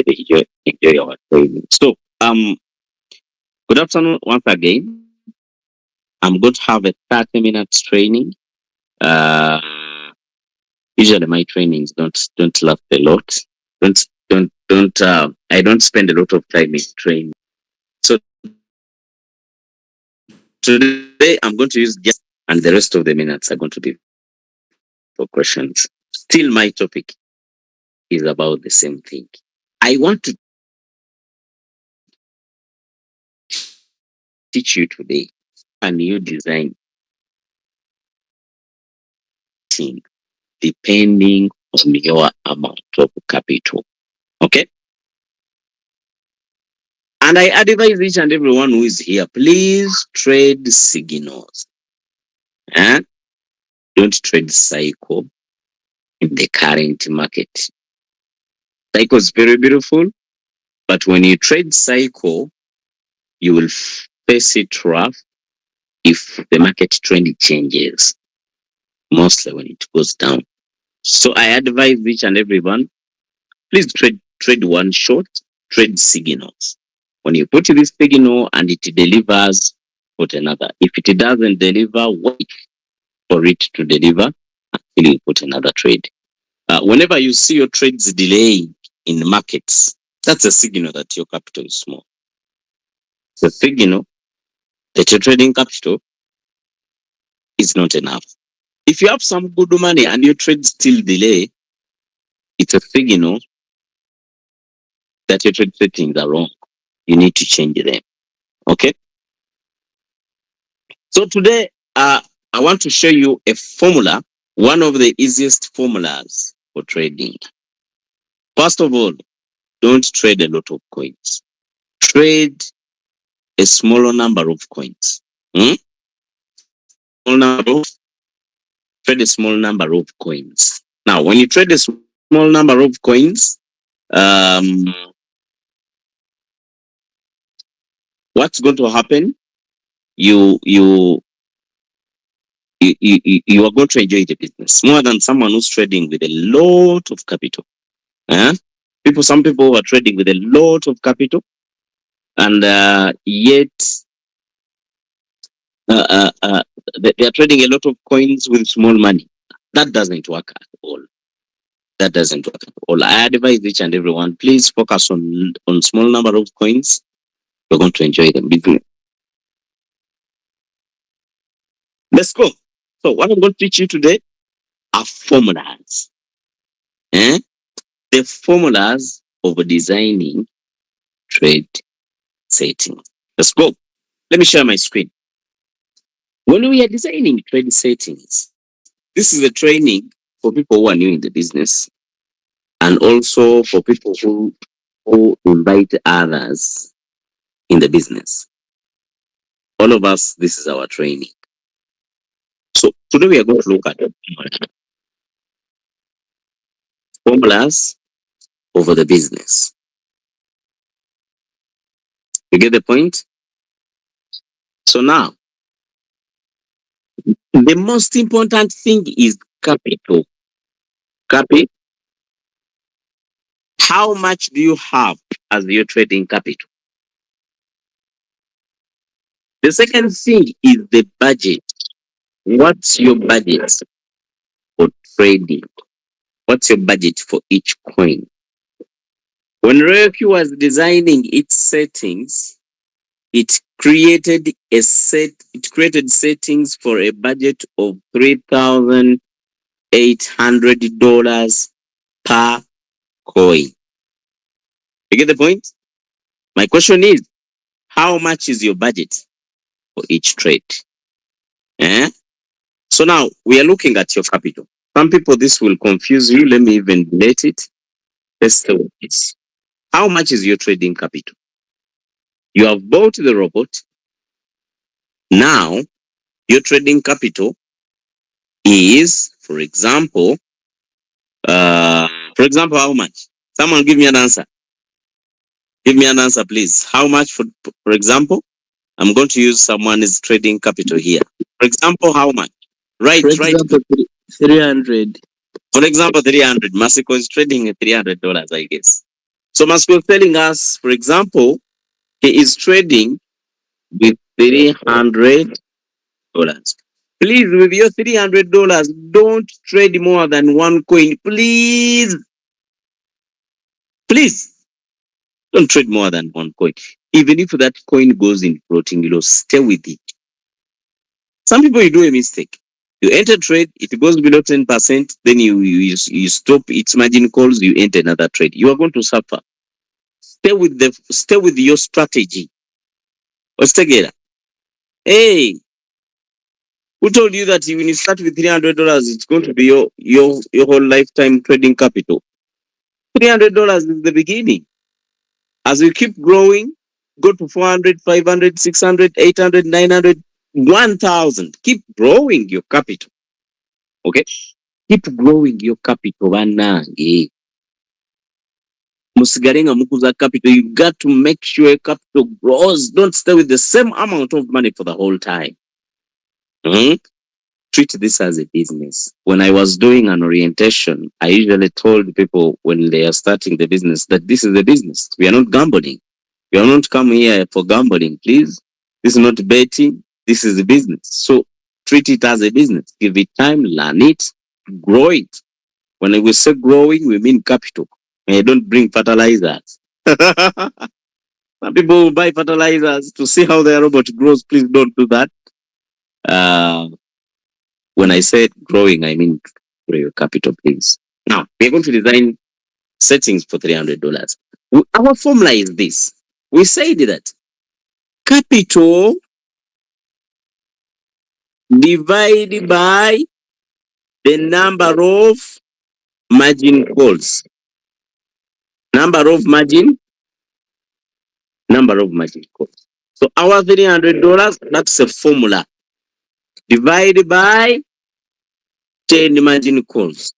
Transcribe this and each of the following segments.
enjoy our training. So, good afternoon once again. I'm going to have a 30 minutes training. Uh, Usually my trainings don't last a lot. Don't. I don't spend a lot of time in training. So today I'm going to use just, and the rest of the minutes are going to be for questions. Still, my topic is about the same thing. I want to teach you today a new design team depending on your amount of capital. Okay? And I advise each and everyone who is here, please trade signals. Eh? Don't trade cycle in the current market. Cycle is very beautiful, but when you trade cycle, you will face it rough if the market trend changes, mostly when it goes down. So I advise each and everyone, please trade one shot, trade signals. When you put this signal and it delivers, put another. If it doesn't deliver, wait for it to deliver until you put another trade. Whenever you see your trades delaying in markets, that's a signal that your capital is small. It's a signal that your trading capital is not enough. If you have some good money and your trades still delay, it's a signal that your trade settings are wrong. You need to change them. Okay? So today, I want to show you a formula, one of the easiest formulas for trading. First of all, don't trade a lot of coins. Trade a smaller number of coins. Trade a small number of coins. Now, when you trade a small number of coins, what's going to happen? You are going to enjoy the business more than someone who's trading with a lot of capital. Some people are trading with a lot of capital, and yet they are trading a lot of coins with small money. That doesn't work at all. That doesn't work at all. I advise each and everyone, please focus on small number of coins. You're going to enjoy the business. Let's go. So what I'm going to teach you today are formulas. The formulas of designing trade settings. Let's go. Let me share my screen. When we are designing trade settings, this is a training for people who are new in the business and also for people who invite others in the business. All of us, this is our training. So today we are going to look at formulas over the business. You get the point? So now, the most important thing is capital. Capital. How much do you have as your trading capital? The second thing is the budget. What's your budget for trading? What's your budget for each coin? When RealQ was designing its settings, it created settings for a budget of $3,800 per coin. You get the point? My question is, how much is your budget for each trade? So now we are looking at your capital. Some people, this will confuse you. Let me even delete it. Let's do this. How much is your trading capital? You have bought the robot. Now, your trading capital is, for example, how much? Someone give me an answer. Give me an answer, please. How much, for example? I'm going to use someone's trading capital here. For example, how much? Right. 300. For example, 300. Masiko is trading at $300, I guess. So Masco is telling us, for example, he is trading with $300. Please, with your $300, don't trade more than one coin. Please, please, don't trade more than one coin. Even if that coin goes in floating, stay with it. Some people, you do a mistake. You enter trade, it goes below 10%, then you stop its margin calls, you enter another trade. You are going to suffer. Stay with your strategy. Ostegera. Hey, who told you that when you start with $300, it's going to be your whole lifetime trading capital? $300 is the beginning. As you keep growing, go to 400, 500, 600, 800, 900, 1,000. Keep growing your capital. Okay? Keep growing your capital. Banange. Musigare nga mukuza capital. You got to make sure capital grows. Don't stay with the same amount of money for the whole time. Treat this as a business. When I was doing an orientation, I usually told people when they are starting the business that this is a business. We are not gambling. We are not coming here for gambling, please. This is not betting. This is a business. So treat it as a business. Give it time, learn it, grow it. When we say growing, we mean capital. And don't bring fertilizers. Some people will buy fertilizers to see how their robot grows. Please don't do that. When I said growing, I mean grow your capital, please. Now, we're going to design settings for $300. Our formula is this. We said that capital divided by the number of margin calls. Number of margin calls. So our $300, that's a formula. Divided by 10 margin calls.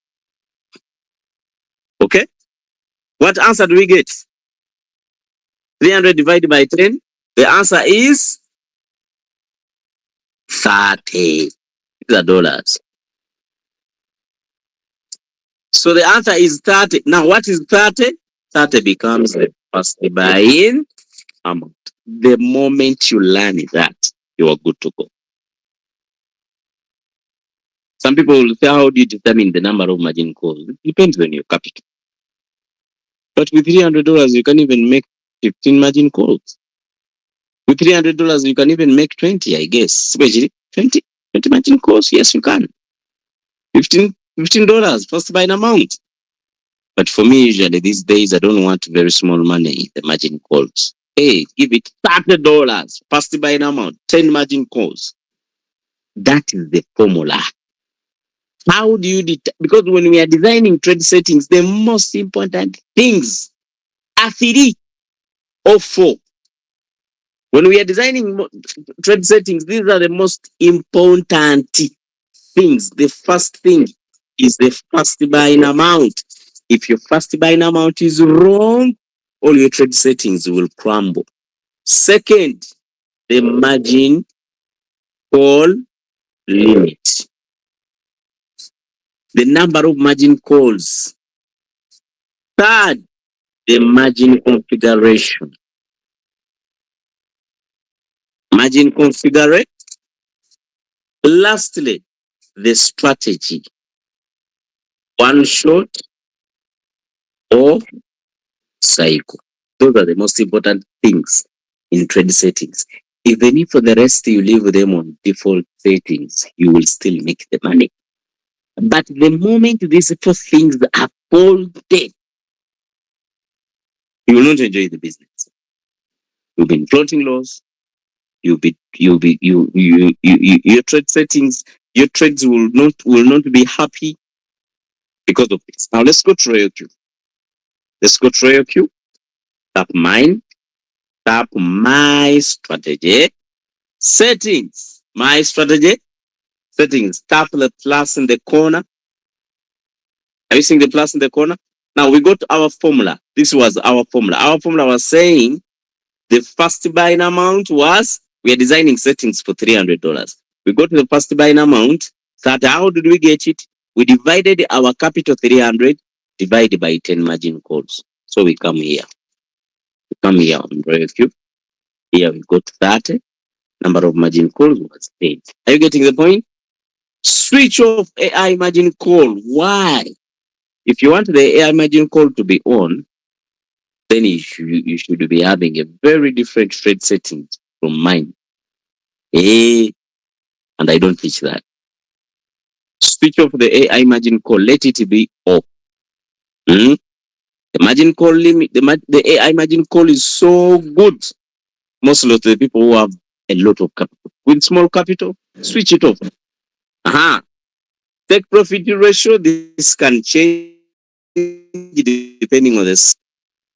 Okay? What answer do we get? 300 divided by 10. The answer is 30. These are dollars. So the answer is 30. Now, what is 30? 30 becomes the first buy-in amount. The moment you learn that, you are good to go. Some people will say, how do you determine the number of margin calls? It depends on your capital. But with $300, you can even make 15 margin calls. With $300, you can even make 20, I guess. Especially 20 margin calls. Yes, you can. $15 first buy-in amount. But for me, usually these days, I don't want very small money, the margin calls. Hey, give it $30 first buy-in amount, 10 margin calls. That is the formula. How do you because when we are designing trade settings, the most important things are 3 or 4. When we are designing trade settings, these are the most important things. The first thing is the first buy-in amount. If your first buy-in amount is wrong, all your trade settings will crumble. Second, the margin call limit. The number of margin calls. Third, the margin configuration. Margin configuration. Lastly, the strategy. One shot or cycle. Those are the most important things in trade settings. Even if for the rest you leave them on default settings, you will still make the money. But the moment these 4 things are folded, you will not enjoy the business. You'll be in floating loss. Your trade settings, your trades will not be happy because of this. Now let's go to RoyalQ. Let's go to RoyalQ. Tap mine. Tap my strategy. Settings. My strategy. Settings. Tap the plus in the corner. Are you seeing the plus in the corner? Now we go to our formula. This was our formula. Our formula was saying the first buy-in amount was, we are designing settings for $300. We go to the first buy-in amount. That how did we get it? We divided our capital 300 divided by 10 margin calls. So we come here. We come here on review. Here we got 30. Number of margin calls was 8. Are you getting the point? Switch off AI margin call. Why? If you want the AI margin call to be on, then you should be having a very different trade settings from mine. And I don't teach that. Switch off the AI margin call. Let it be off. Hmm? The margin call limit, the AI margin call is so good. Most of the people who have a lot of capital. With small capital, switch it off. Uh-huh. Take profit ratio. This can change depending on this.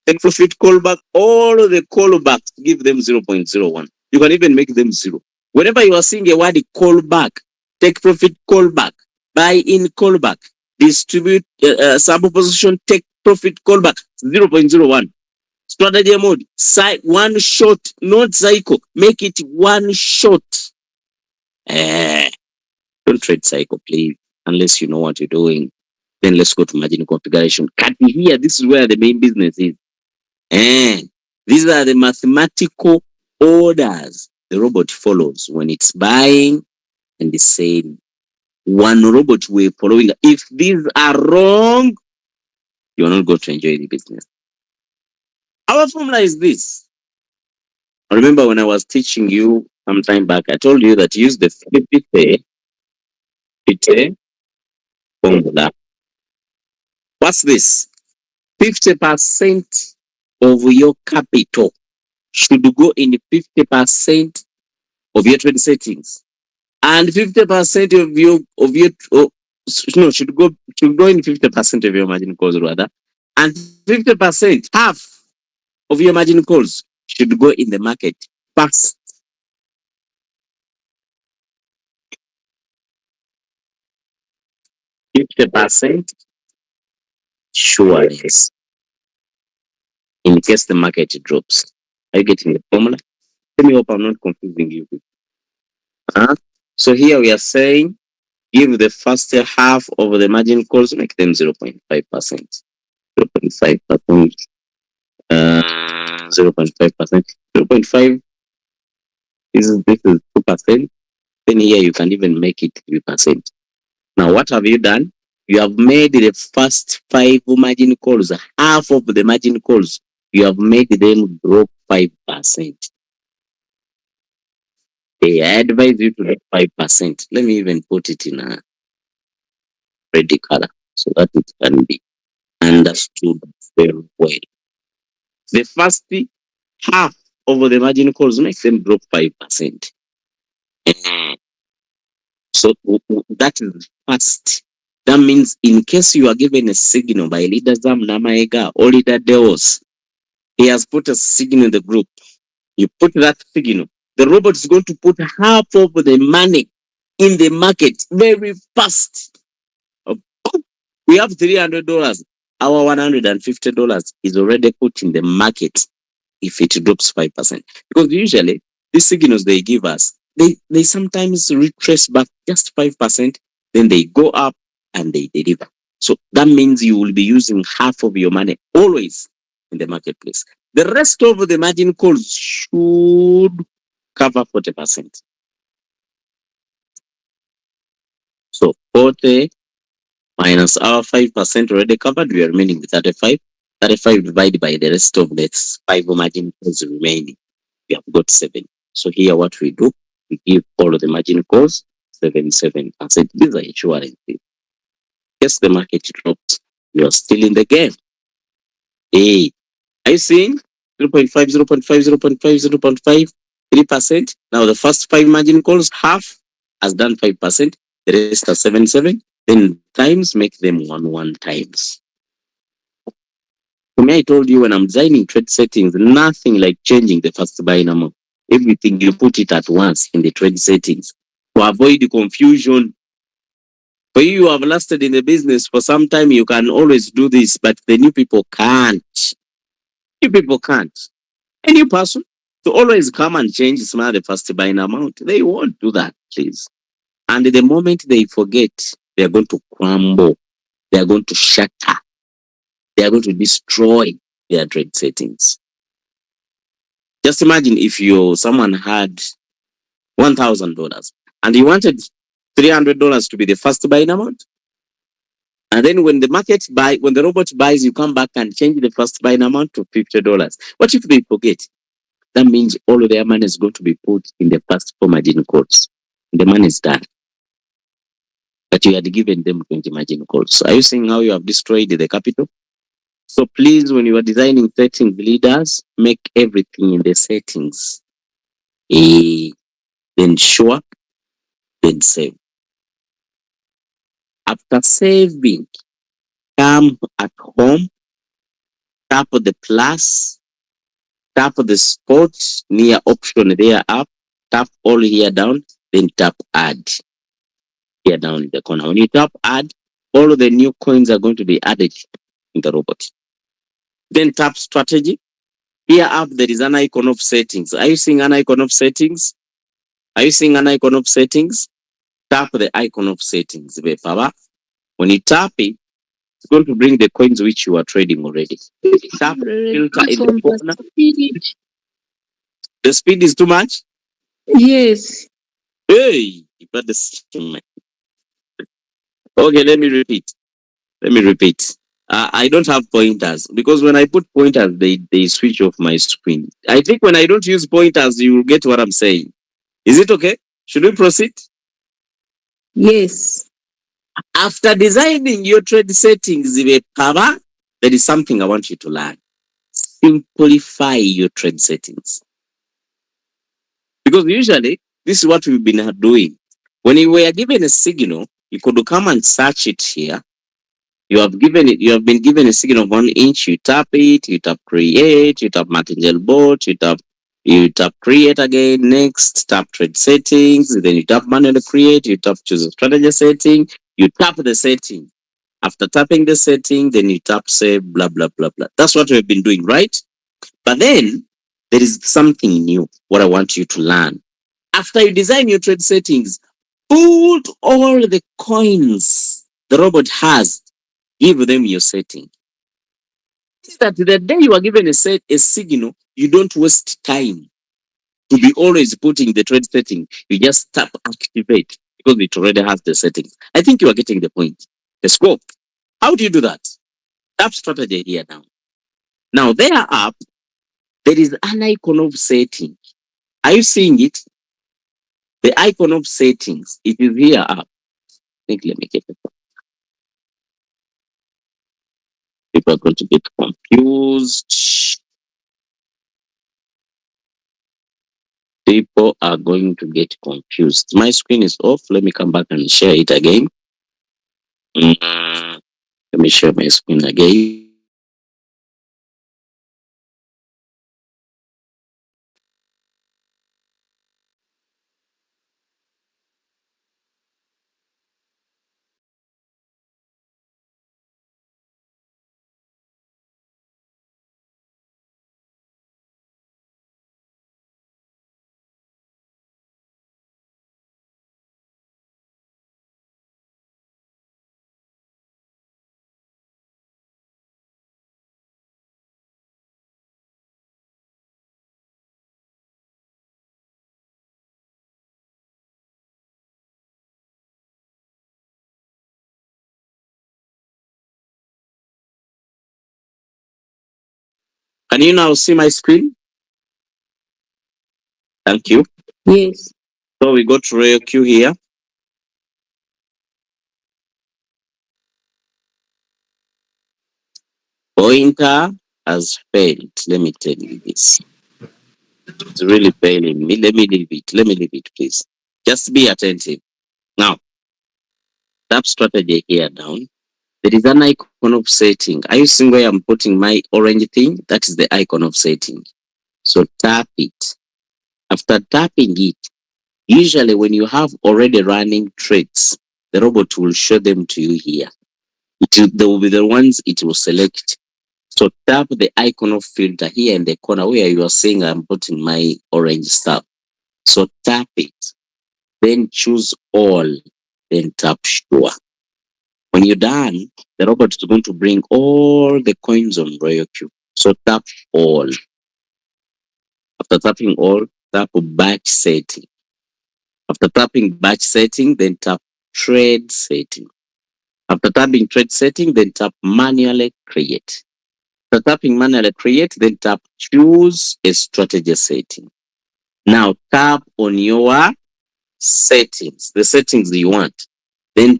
Take profit callback. All the callbacks, give them 0.01. You can even make them 0. Whenever you are seeing a word callback, take profit callback, buy in callback, distribute sub-position, take profit callback, 0.01. Strategy mode, one shot, not cycle. Make it one shot. Eh, don't trade cycle, please, unless you know what you're doing. Then let's go to margin configuration. Cut here. This is where the main business is. These are the mathematical orders the robot follows when it's buying and it's saying. One robot way following. If these are wrong, you're not going to enjoy the business. Our formula is this. I remember when I was teaching you some time back, I told you that use the Pite formula. What's this? 50% of your capital should go in 50% of your trade settings, and 50% should go in 50% of your margin calls rather, and 50%, half of your margin calls should go in the market first. 50% sure, yes, in case the market drops. Are you getting the formula? Let me hope I'm not confusing you. So here we are saying give the first half of the margin calls, make them 0.5%. 0.5%. 0.5%. 0.5 this is 2%. Then here you can even make it 3%. Now what have you done? You have made the first 5 margin calls, half of the margin calls, you have made them drop 5%. I advise you to do 5%. Let me even put it in a red color so that it can be understood very well. The first half of the margin calls make them drop 5%. So that is first. That means in case you are given a signal by leader Zam Namaega or leader Deos, he has put a signal in the group. You put that signal. The robot is going to put half of the money in the market very fast. We have $300. Our $150 is already put in the market if it drops 5%. Because usually these signals they give us, they sometimes retrace back just 5%, then they go up and they deliver. So that means you will be using half of your money always in the marketplace. The rest of the margin calls should cover 40%. So 40 minus our 5% already covered, we are remaining with 35. 35 divided by the rest of the 5 margin calls remaining. We have got 7. So here what we do, we give all of the margin calls 7%. These are insurance. Yes, the market drops. You are still in the game. Hey, are you seeing 0.5, 0.5, 0.5, 0.5, 3%? Now the first 5 margin calls, half has done 5%, the rest are 7. Then times make them 1 times. For me, I told you when I'm designing trade settings, nothing like changing the first buying amount. Everything you put it at once in the trade settings to avoid the confusion. For you have lasted in the business for some time, you can always do this, but the new people can't. New people can't. A new person to always come and change the first buying amount, they won't do that, please. And the moment they forget, they are going to crumble. They are going to shatter. They are going to destroy. their trade settings. Just imagine if someone had $1,000 and you wanted $300 to be the first buying amount. And then when when the robot buys, you come back and change the first buying amount to $50. What if they forget? That means all of their money is going to be put in the first four margin calls. The money is done. But you had given them 20 margin calls. So are you seeing how you have destroyed the capital? So please, when you are designing setting leaders, make everything in the settings. Then sure, then save. After saving, come at home, tap the plus, tap the spot near option there up, tap all here down, then tap add here down in the corner. When you tap add, all of the new coins are going to be added in the robot. Then tap strategy. Here up, there is an icon of settings. Are you seeing an icon of settings? Are you seeing an icon of settings? Tap the icon of settings. When you tap it, it's going to bring the coins which you are trading already. Tap filter in the corner. The speed is too much? Yes. Hey, but okay, let me repeat. I don't have pointers because when I put pointers, they switch off my screen. I think when I don't use pointers, you will get what I'm saying. Is it okay? Should we proceed? Yes. After designing your trade settings, there is something I want you to learn. Simplify your trade settings. Because usually, this is what we've been doing. When you were given a signal, you could come and search it here. You have been given a signal of 1 inch, you tap it, you tap create, you tap martingale bot, you tap create again, next, tap trade settings, then you tap manually create, you tap choose a strategy setting, you tap the setting. After tapping the setting, then you tap save, blah, blah, blah, blah. That's what we've been doing, right? But then there is something new, what I want you to learn. After you design your trade settings, put all the coins the robot has, give them your setting. See that the day you are given a signal, you don't waste time to be always putting the trade setting. You just tap activate because it already has the settings. I think you are getting the point. The scope. How do you do that? Tap strategy here now. Now there up, there is an icon of setting. Are you seeing it? The icon of settings. It is here up. I think let me get it. People are going to get confused. People are going to get confused. My screen is off. Let me come back and share it again. Let me share my screen again. Can you now see my screen? Thank you. Yes. So we go to Royal Q here. Pointer has failed. Let me tell you this. It's really failing me. Let me leave it. Let me leave it, please. Just be attentive. Now, tap strategy here down. There is an icon of setting. Are you seeing where I'm putting my orange thing? That is the icon of setting. So tap it. After tapping it, usually when you have already running trades, the robot will show them to you here. They will be the ones it will select. So tap the icon of filter here in the corner where you are saying I'm putting my orange stuff. So tap it, then choose all, then tap sure. When you're done, the robot is going to bring all the coins on Royal Q. So tap all. After tapping all, tap batch setting. After tapping batch setting, then tap trade setting. After tapping trade setting, then tap manually create. After tapping manually create, then tap choose a strategy setting. Now tap on your settings, the settings you want. Then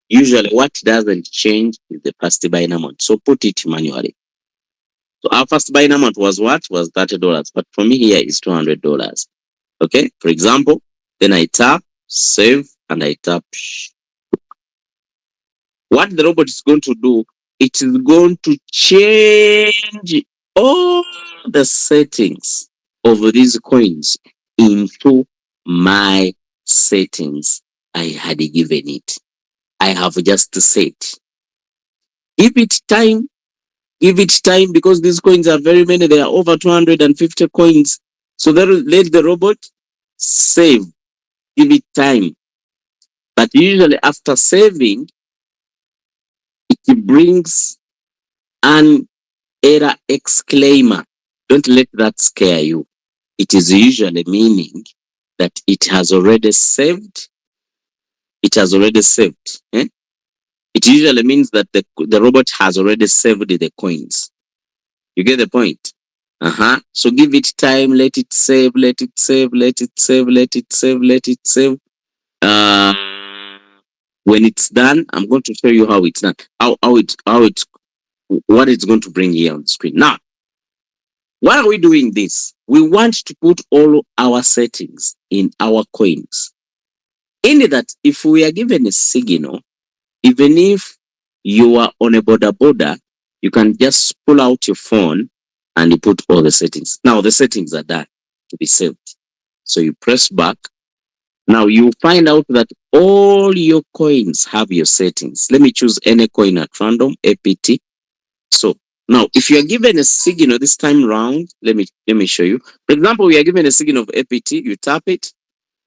usually what doesn't change is the first buy amount. So put it manually. So our first buying amount was what? Was $30. But for me here is $200. Okay. For example, then I tap save and I tap what the robot is going to do, it is going to change all the settings of these coins into my settings I had given it. I have just set. Give it time. Give it time because these coins are very many. There are over 250 coins. So let the robot save. Give it time. But usually after saving, it brings an error exclaimer. Don't let that scare you. It is usually meaning that it has already saved. It has already saved. It usually means that the robot has already saved the coins. You get the point? So give it time, let it save, let it save, let it save, let it save, let it save. Uh, when it's done, I'm going to show you how it's done. What it's going to bring here on the screen. Now, why are we doing this? We want to put all our settings in our coins. In that, if we are given a signal, even if you are on a border, you can just pull out your phone and you put all the settings. Now the settings are done to be saved. So you press back. Now you find out that all your coins have your settings. Let me choose any coin at random, APT. So now if you are given a signal this time round, let me show you. For example, we are given a signal of APT, you tap it,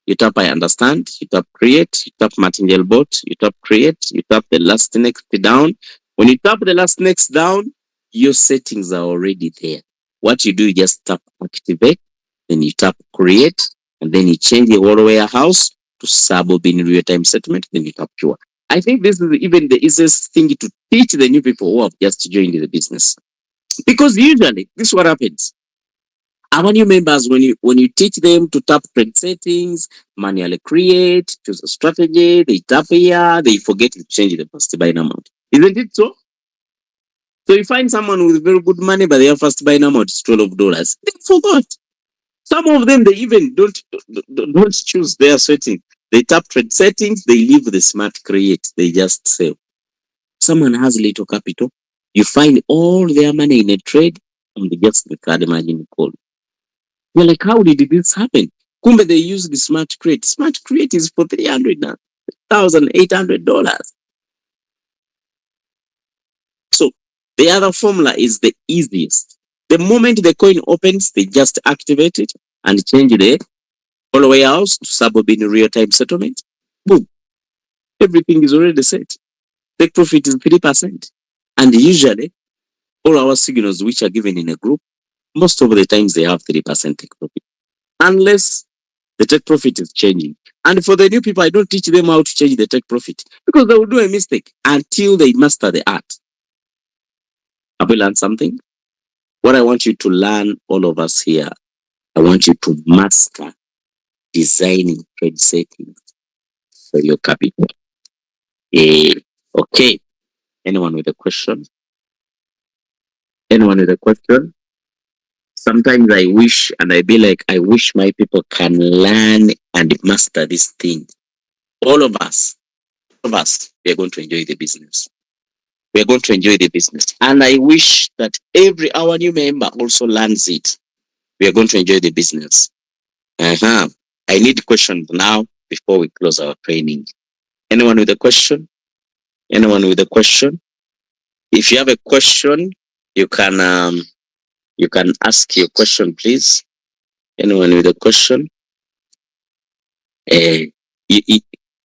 you tap I understand, you tap create, you tap martingale bot, you tap create, you tap the last next down. When you tap the last next down, your settings are already there. What you do, you just tap activate, then you tap create, and then you change the whole warehouse to sub-bin real-time settlement, then you tap pure. I think this is even the easiest thing to teach the new people who have just joined the business. Because usually, this is what happens. Our new members, when you teach them to tap trade settings, manually create, choose a strategy, they tap here, they forget to change the first buying amount. Isn't it so? So you find someone with very good money, but their first buying amount is $12. They forgot. Some of them they even don't choose their setting. They tap trade settings, they leave the smart create, they just save. Someone has little capital, you find all their money in a trade, and they just the card margin call. We're like, how did this happen? Kumbe they use the smart crate. Smart crate is for $300,800. So the other formula is the easiest. The moment the coin opens, they just activate it and change the all house to sub-bin real-time settlement. Boom. Everything is already set. Take profit is 3%. And usually, all our signals which are given in a group, most of the times they have 3% take profit. Unless the take profit is changing. And for the new people, I don't teach them how to change the take profit because they will do a mistake until they master the art. Have we learned something? What I want you to learn, all of us here, I want you to master designing trade settings for your capital. Okay. Anyone with a question? Anyone with a question? Sometimes I wish, and I be like, I wish my people can learn and master this thing. All of us, we are going to enjoy the business. We are going to enjoy the business. And I wish that every our new member also learns it. We are going to enjoy the business. I need questions now before we close our training. Anyone with a question? Anyone with a question? If you have a question, you can ask your question, please. Anyone with a question? You, you,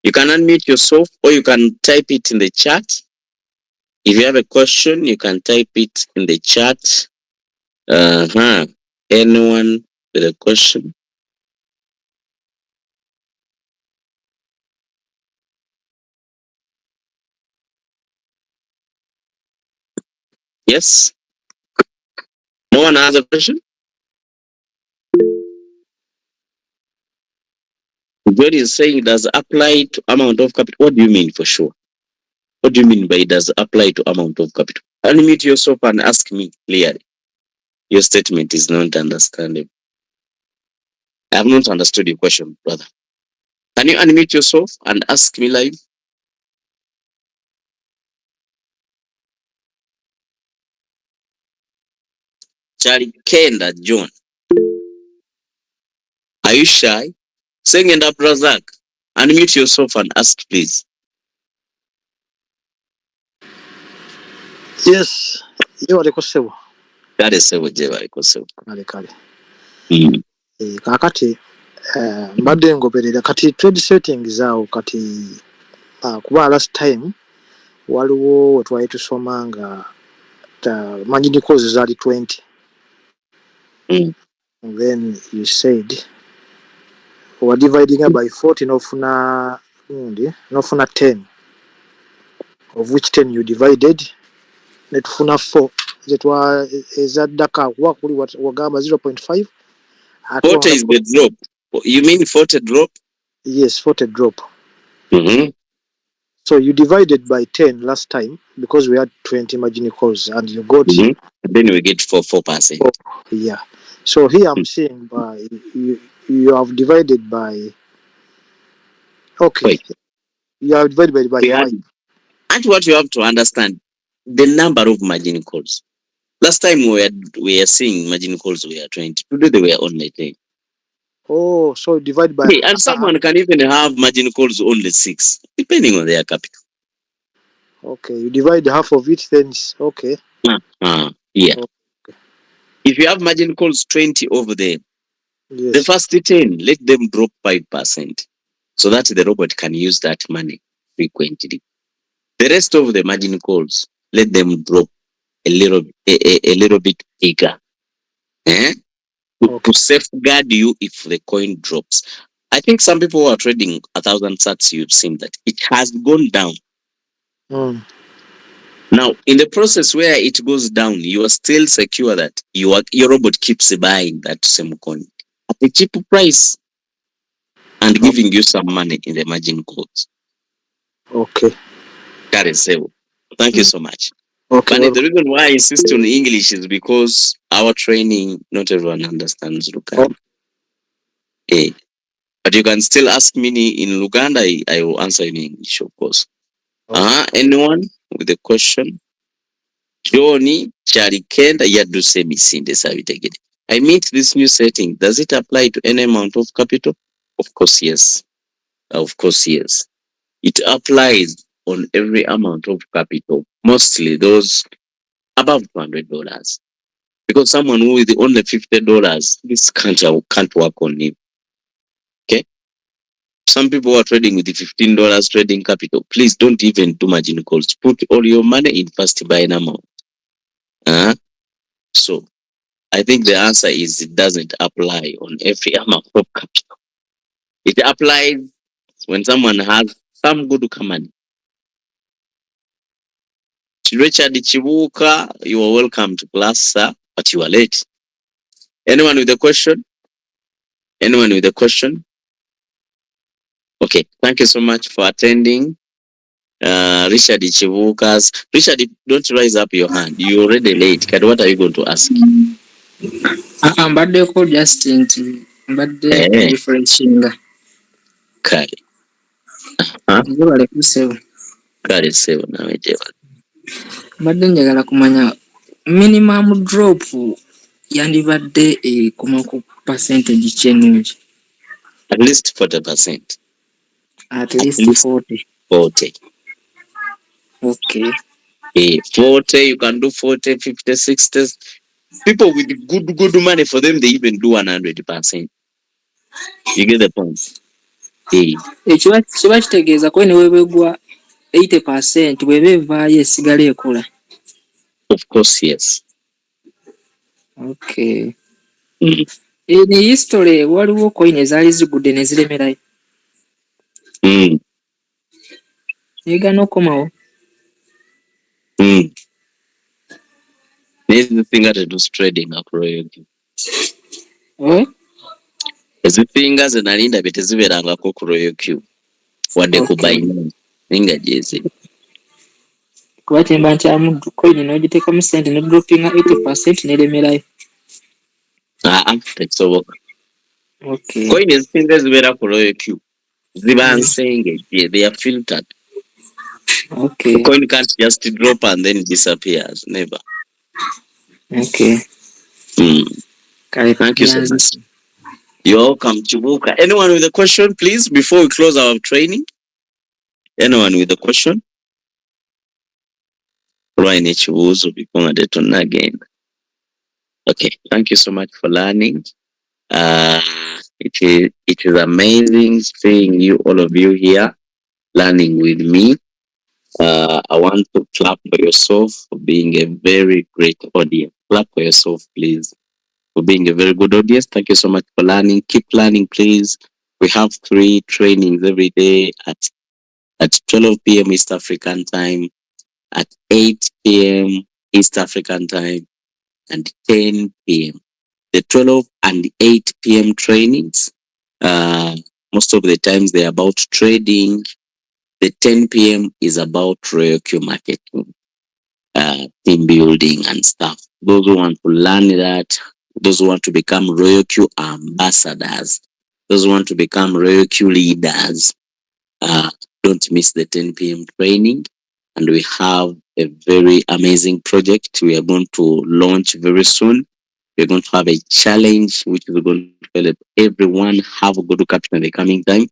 you can unmute yourself or you can type it in the chat. If you have a question, you can type it in the chat. Anyone with a question? Yes? No one has a question? God is saying does apply to amount of capital. What do you mean for sure? What do you mean by it does apply to amount of capital? Unmute yourself and ask me clearly. Your statement is not understandable. I have not understood your question, brother. Can you unmute yourself and ask me live? Charlie Kenda John. Are you shy? Sing and up Razak. Unmute yourself and ask, please. Yes, ye waliko ssebo. Kale ssebo gye baliko ssebo. Kale. Kaakati mbadde ngoberera kati trade settings awo kati kuba last time waliwo we twali tusoma nga margin calls zaali 20. And then you said we're dividing by 40 nofuna 10, of which 10 you divided netufuna 4 ezaddaka kuba kuli wagamba 0.5. 40 is the drop. You mean 40 drop? Yes, 40 drop. Mm-hmm. So you divided by 10 last time because we had 20 margin calls and you got... Mm-hmm. Then we get 4%. Yeah. So here I'm saying by you have divided by... Okay. Wait. You have divided by 5. And what you have to understand, the number of margin calls. Last time we are seeing margin calls were 20. Today they were only 10. Oh, so divide by... Hey, and someone can even have margin calls only 6, depending on their capital. Okay, you divide half of it, then okay. Yeah. Okay. If you have margin calls 20 over there, yes. The first 10, let them drop 5% so that the robot can use that money frequently. The rest of the margin calls, let them drop a little bit bigger. Okay. To safeguard you if the coin drops. I think some people who are trading 1,000 sats, you've seen that it has gone down. Now, in the process where it goes down, you are still secure that your robot keeps buying that same coin at a cheap price and giving you some money in the margin calls. Okay. That is so. Thank you so much. Okay. But the reason why I insist on English is because our training, not everyone understands Luganda. But you can still ask me in Luganda, I will answer in English, of course. Anyone with a question? Johnny, Charlie Kenda, Yaduse Misinde Savitegede. I meet this new setting. Does it apply to any amount of capital? Of course, yes. Of course, yes. It applies on every amount of capital, mostly those above $200. Because someone who is only $50, this can't work on him. Okay? Some people are trading with the $15 trading capital. Please don't even do margin calls. Put all your money in fast buying amount. So I think the answer is it doesn't apply on every amount of capital. It applies when someone has some good money. Richard Chibuka, you are welcome to class, sir, but you are late. Anyone with a question? Anyone with a question? Okay, thank you so much for attending. Richard Chibukas. Richard, don't raise up your hand. You're already late. What are you going to ask? I'm called Justin. Refreshing. Kale. Kale sebo nawe jeba. Mbadde njagala kumanya minimum drop yandibadde ekoma ku percentage change. At least 40%. At least 40. 40. Okay. 40, you can do 40, 50, 60. People with good money, for them, they even do 100%. You get the point? Kiba kitegeeza ko ne weebegwa 80% bw'eba evaayo esigala ekola. Of course, yes. Okay. Mm. In history waliwo coin ezaali zigudde ne ziremerayo. Mm. Yeegana okomawo. Mm. Nezisinga tetuzitrade Royal Q. Ezisinga ze nali ndabye tezibeerangako ku Royal Q wadde ku Okay. Binance nga gyeziri. Kuba kyemba ntyamu coin n'ogiteekamu ssente ne droppinga 80% n'eremerayo. Tekisoboka. Okay. Coin ezisinga ezibeera ku Royal Q ziba nsengejje, they are filtered. Okay. The coin can't just drop and then disappears. Never. Okay. Thank you so much. You're welcome, Chibuka. Anyone with a question, please, before we close our training? Anyone with a question? Right, again. Okay, thank you so much for learning. It is amazing seeing you, all of you here, learning with me. I want to clap for yourself for being a very great audience. Clap for yourself, please, for being a very good audience. Thank you so much for learning. Keep learning, please. We have 3 trainings every day at 12 p.m. East African time, at 8 p.m. East African time, and 10 p.m. The 12 and 8 p.m. trainings, most of the times they're about trading. The 10 p.m. is about Royal Q marketing, team building and stuff. Those who want to learn that, those who want to become Royal Q ambassadors, those who want to become Royal Q leaders, don't miss the 10 p.m. training. And we have a very amazing project we are going to launch very soon. We're going to have a challenge which is going to help everyone have a good capital in the coming time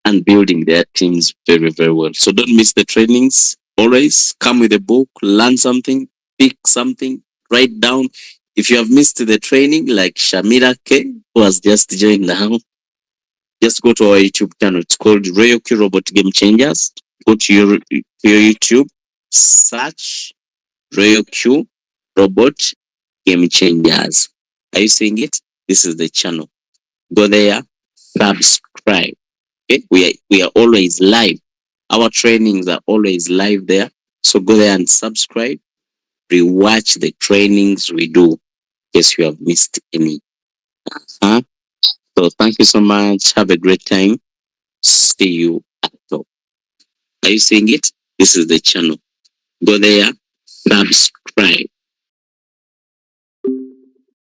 and building their teams very, very well. So don't miss the trainings. Always come with a book, learn something, pick something, write down. If you have missed the training, like Shamira K, who has just joined now, just go to our YouTube channel. It's called Royal Q Robot Game Changers. Go to your YouTube, search Royal Q Robot Game Changers. Are you seeing it? This is the channel. Go there, subscribe. Okay? We are always live. Our trainings are always live there. So go there and subscribe. Rewatch the trainings we do in case you have missed any. So thank you so much. Have a great time. See you at top. Are you seeing it? This is the channel. Go there, subscribe.